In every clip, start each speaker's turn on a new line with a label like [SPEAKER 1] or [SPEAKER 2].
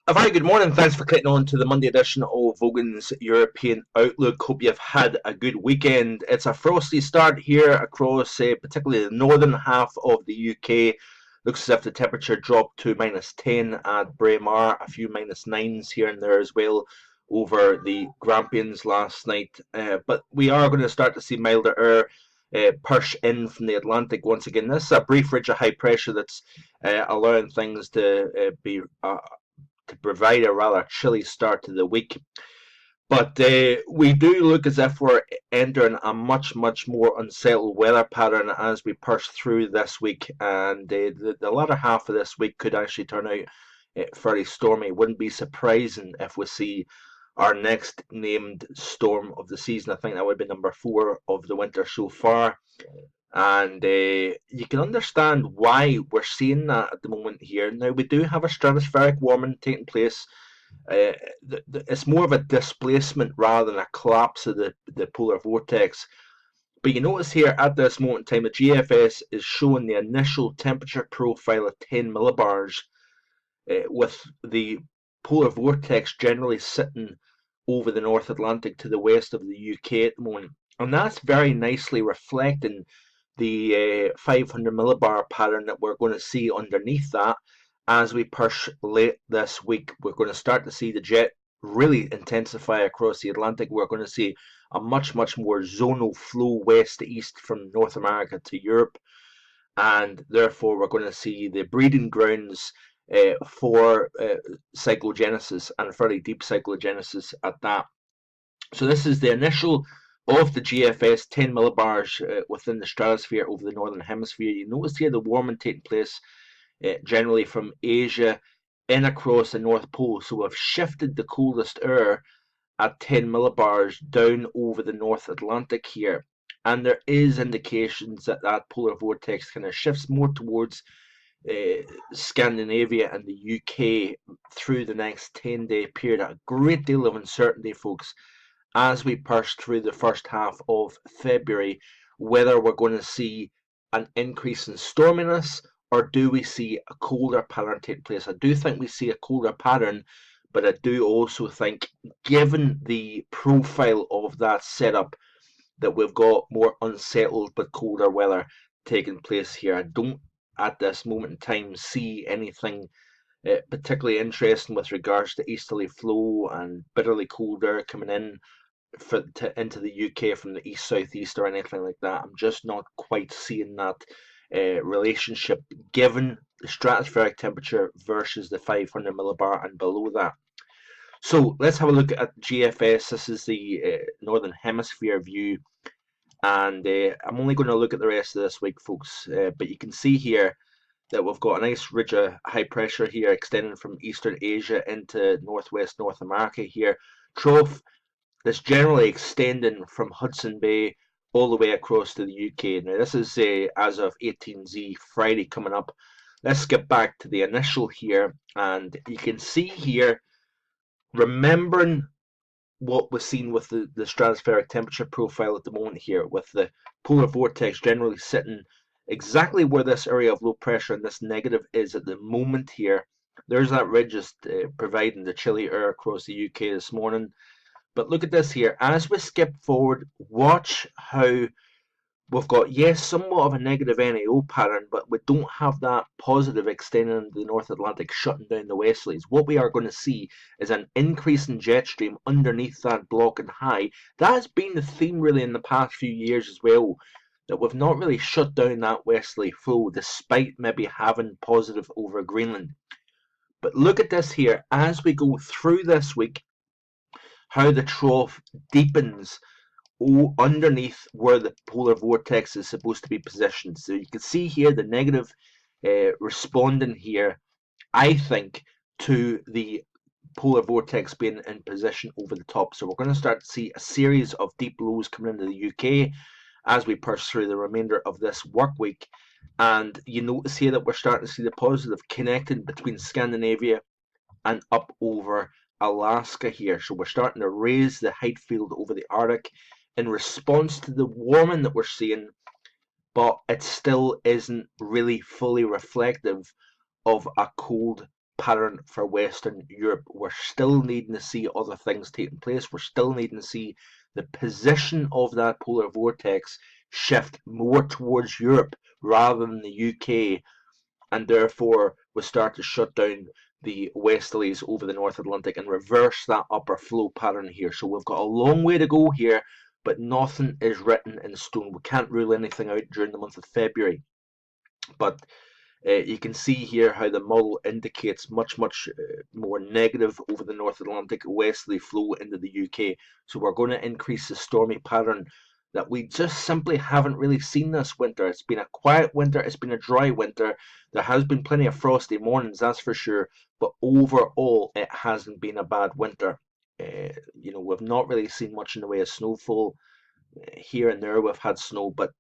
[SPEAKER 1] A very good morning. Thanks for clicking on to the Monday edition of Vogan's European Outlook. Hope you've had a good weekend. It's a frosty start here across particularly the northern half of the UK. Looks as if the temperature dropped to -10 at Braemar, a few -9s here and there as well over the Grampians last night. But we are going to start to see milder air push in from the Atlantic once again. This is a brief ridge of high pressure that's allowing things to provide a rather chilly start to the week. But we do look as if we're entering a much more unsettled weather pattern as we push through this week, and the latter half of this week could actually turn out fairly stormy. It wouldn't be surprising if we see our next named storm of the season. I think that would be number 4 of the winter so far. And you can understand why we're seeing that at the moment here. Now, we do have a stratospheric warming taking place. It's more of a displacement rather than a collapse of the polar vortex. But you notice here at this moment in time, the GFS is showing the initial temperature profile of 10 millibars, with the polar vortex generally sitting over the North Atlantic to the west of the UK at the moment. And that's very nicely reflecting the 500 millibar pattern that we're going to see underneath that as we push late this week. We're going to start to see the jet really intensify across the Atlantic. We're going to see a much more zonal flow west to east from North America to Europe, and therefore we're going to see the breeding grounds for cyclogenesis, and fairly deep cyclogenesis at that. So this is the initial of the GFS 10 millibars within the stratosphere over the northern hemisphere. You notice here the warming taking place generally from Asia in across the North Pole. So we've shifted the coldest air at 10 millibars down over the North Atlantic here. And there is indications that that polar vortex kind of shifts more towards Scandinavia and the UK through the next 10-day period. A great deal of uncertainty, folks, as we push through the first half of February, whether we're going to see an increase in storminess or do we see a colder pattern take place. I do think we see a colder pattern, but I do also think, given the profile of that setup, that we've got more unsettled but colder weather taking place here. I don't, at this moment in time, see anything particularly interesting with regards to easterly flow and bitterly cold air coming in into the UK from the east southeast or anything like that. I'm just not quite seeing that relationship given the stratospheric temperature versus the 500 millibar and below that. So let's have a look at GFS. This is the northern hemisphere view, and I'm only going to look at the rest of this week, folks. But you can see here that we've got a nice ridge of high pressure here extending from eastern Asia into northwest North America here. Trough that's generally extending from Hudson Bay all the way across to the UK. Now, this is as of 18Z Friday coming up. Let's get back to the initial here, and you can see here, remembering what was seen with the stratospheric temperature profile at the moment here, with the polar vortex generally sitting exactly where this area of low pressure and this negative is at the moment here. There's that ridge just providing the chilly air across the UK this morning. But look at this here. As we skip forward, watch how we've got, yes, somewhat of a negative NAO pattern, but we don't have that positive extending into the North Atlantic, shutting down the westerlies. What we are going to see is an increase in jet stream underneath that block and high. That has been the theme really in the past few years as well, that we've not really shut down that westerly flow, despite maybe having positive over Greenland. But look at this here. As we go through this week, how the trough deepens underneath where the polar vortex is supposed to be positioned. So you can see here the negative responding here, I think, to the polar vortex being in position over the top. So we're going to start to see a series of deep lows coming into the UK as we push through the remainder of this work week. And you notice here that we're starting to see the positive connecting between Scandinavia and up over Alaska here. So we're starting to raise the height field over the Arctic in response to the warming that we're seeing, but it still isn't really fully reflective of a cold pattern for Western Europe. We're still needing to see other things taking place. We're still needing to see the position of that polar vortex shift more towards Europe rather than the UK, and therefore we start to shut down the westerlies over the North Atlantic and reverse that upper flow pattern here. So we've got a long way to go here, but nothing is written in stone. We can't rule anything out during the month of February. But you can see here how the model indicates much more negative over the North Atlantic westerly flow into the UK. So we're going to increase the stormy pattern that we just simply haven't really seen this winter. It's been a quiet winter, it's been a dry winter. There has been plenty of frosty mornings, that's for sure, but overall it hasn't been a bad winter. We've not really seen much in the way of snowfall. Here and there we've had snow, but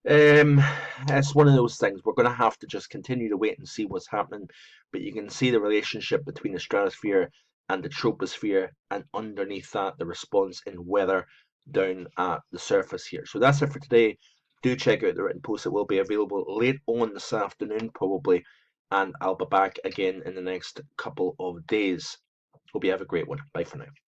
[SPEAKER 1] um, it's one of those things. We're going to have to just continue to wait and see what's happening. But you can see the relationship between the stratosphere and the troposphere, and underneath that, the response in weather down at the surface here. So that's it for today. Do check out the written post. It will be available late on this afternoon, probably, and I'll be back again in the next couple of days. Hope you have a great one. Bye for now.